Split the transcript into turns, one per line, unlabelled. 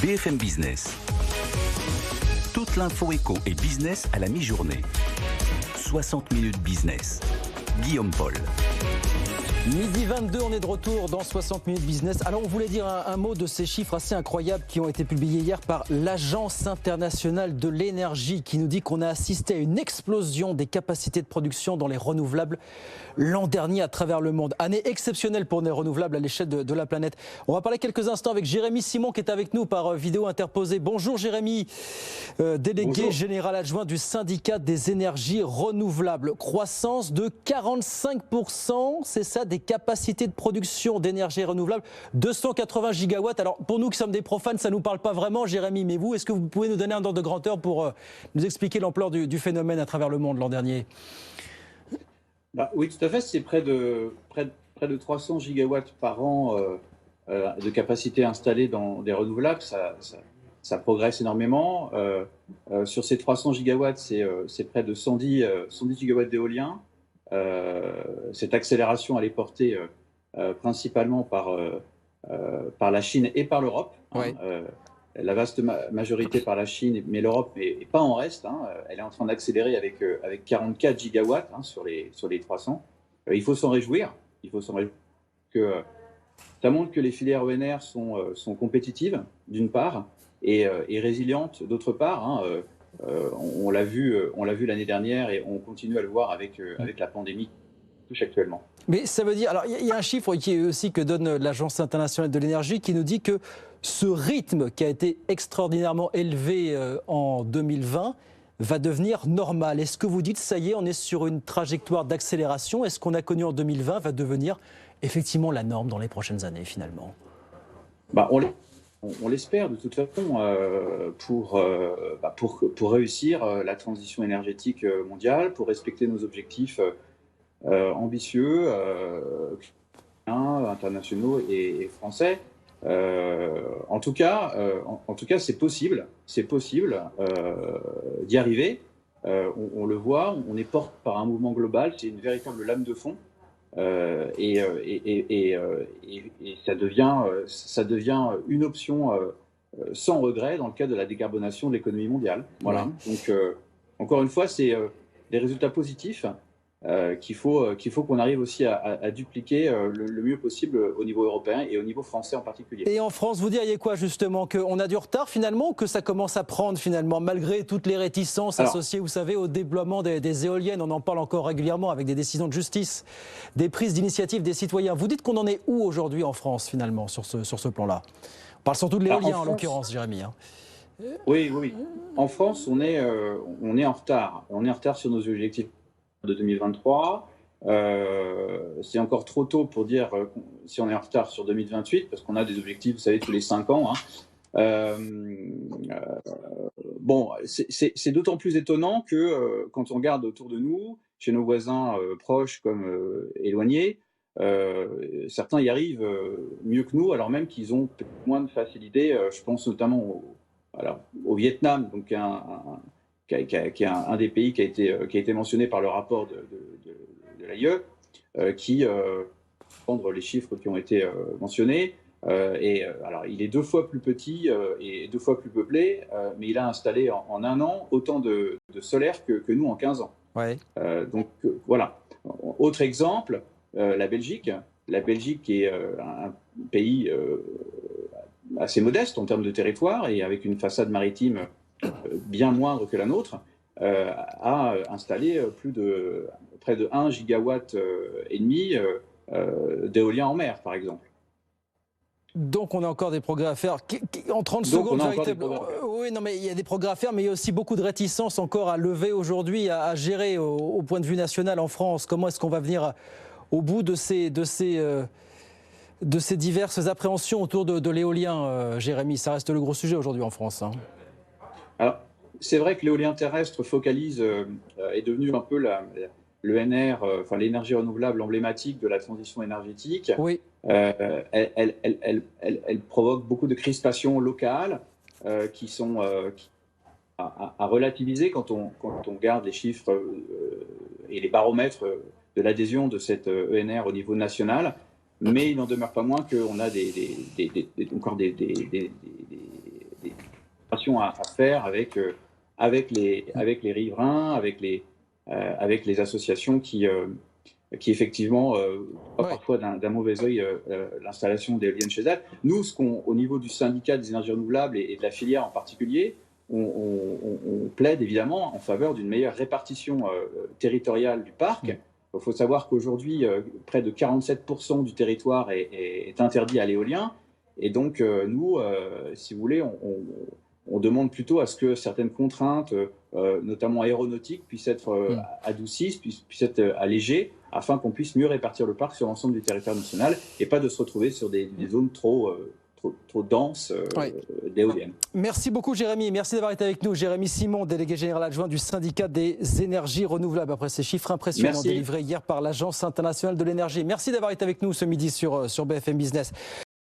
BFM Business. Toute l'info éco et business à la mi-journée. 60 minutes business. Guillaume Paul.
Midi 22, on est de retour dans 60 minutes business. Alors on voulait dire un mot de ces chiffres assez incroyables qui ont été publiés hier par l'Agence internationale de l'énergie qui nous dit qu'on a assisté à une explosion des capacités de production dans les renouvelables l'an dernier à travers le monde. Année exceptionnelle pour les renouvelables à l'échelle de la planète. On va parler quelques instants avec Jérémy Simon qui est avec nous par vidéo interposée. Bonjour Jérémy, délégué général adjoint du syndicat des énergies renouvelables. Croissance de 45%, c'est ça, des capacités de production d'énergie renouvelable, 280 gigawatts. Alors pour nous qui sommes des profanes, ça ne nous parle pas vraiment Jérémy, mais vous, est-ce que vous pouvez nous donner un ordre de grandeur pour nous expliquer l'ampleur du phénomène à travers le monde l'an dernier ?
Oui, tout à fait, c'est près de 300 gigawatts par an de capacité installée dans des renouvelables, ça progresse énormément. Sur ces 300 gigawatts, c'est près de 110 gigawatts d'éolien. Cette accélération, elle est portée principalement par la Chine et par l'Europe.
Oui.
La vaste majorité par la Chine, mais l'Europe n'est pas en reste. Elle est en train d'accélérer avec 44 gigawatts sur les 300. Il faut s'en réjouir. Ça montre que les filières ENR sont compétitives, d'une part, et résilientes, d'autre part. On l'a vu l'année dernière et on continue à le voir avec la pandémie qui touche actuellement.
Mais ça veut dire, alors il y a un chiffre qui est aussi que donne l'Agence internationale de l'énergie qui nous dit que ce rythme qui a été extraordinairement élevé en 2020 va devenir normal. Est-ce que vous dites, ça y est, on est sur une trajectoire d'accélération ? Est-ce qu'on a connu en 2020 va devenir effectivement la norme dans les prochaines années finalement ?
On l'espère de toute façon pour réussir la transition énergétique mondiale, pour respecter nos objectifs ambitieux, internationaux et français. En tout cas, c'est possible d'y arriver. On le voit, on est porté par un mouvement global, c'est une véritable lame de fond. Et ça devient une option sans regret dans le cadre de la décarbonation de l'économie mondiale. Voilà. Donc, encore une fois, c'est des résultats positifs qu'il faut qu'on arrive aussi à dupliquer le mieux possible au niveau européen et au niveau français en particulier.
Et en France, vous diriez quoi justement ? Qu'on a du retard finalement ou que ça commence à prendre finalement, malgré toutes les réticences associées, vous savez, au déploiement des éoliennes ? On en parle encore régulièrement avec des décisions de justice, des prises d'initiative des citoyens. Vous dites qu'on en est où aujourd'hui en France finalement sur ce plan-là ? On parle surtout de l'éolien en l'occurrence, Jérémy.
Oui. En France, on est en retard. On est en retard sur nos objectifs de 2023. C'est encore trop tôt pour dire si on est en retard sur 2028, parce qu'on a des objectifs, vous savez, tous les 5 ans. C'est d'autant plus étonnant que quand on regarde autour de nous, chez nos voisins proches comme éloignés, certains y arrivent mieux que nous, alors même qu'ils ont peut-être moins de facilité. Je pense notamment au Vietnam, donc qui est un des pays qui a été mentionné par le rapport de l'AIE, qui prendre les chiffres qui ont été mentionnés. Alors, il est 2 fois plus petit et 2 fois plus peuplé, mais il a installé en 1 an autant de solaire que nous en 15 ans.
Ouais.
Donc voilà. Autre exemple, la Belgique. La Belgique est un pays assez modeste en termes de territoire et avec une façade maritime bien moindre que la nôtre, a installé près de 1 gigawatt et demi d'éolien en mer, par exemple.
Donc on a encore des progrès à faire. En 30 secondes, oui, non, mais il y a des progrès à faire, mais il y a aussi beaucoup de réticences encore à lever aujourd'hui, à gérer au point de vue national en France. Comment est-ce qu'on va venir au bout de ces diverses appréhensions autour de l'éolien, Jérémy ? Ça reste le gros sujet aujourd'hui en France.
Alors, c'est vrai que l'éolien terrestre est devenu un peu l'ENR, l'énergie renouvelable emblématique de la transition énergétique.
Oui.
Elle provoque beaucoup de crispations locales qui sont à relativiser quand on regarde les chiffres et les baromètres de l'adhésion de cette ENR au niveau national. Mais il n'en demeure pas moins qu'on a encore des coopération à faire avec les riverains, avec les associations qui effectivement voient parfois d'un mauvais œil l'installation d'éoliennes chez elles. Nous, au niveau du syndicat des énergies renouvelables et de la filière en particulier, on plaide évidemment en faveur d'une meilleure répartition territoriale du parc. Il faut savoir qu'aujourd'hui, près de 47% du territoire est interdit à l'éolien. Et donc, nous, si vous voulez, on demande plutôt à ce que certaines contraintes, notamment aéronautiques, puissent être adoucies, puissent être allégées, afin qu'on puisse mieux répartir le parc sur l'ensemble du territoire national et pas de se retrouver sur des zones trop denses d'éoliennes.
Merci beaucoup Jérémy, merci d'avoir été avec nous. Jérémy Simon, délégué général adjoint du syndicat des énergies renouvelables, après ces chiffres impressionnants délivrés hier par l'Agence internationale de l'énergie. Merci d'avoir été avec nous ce midi sur BFM Business.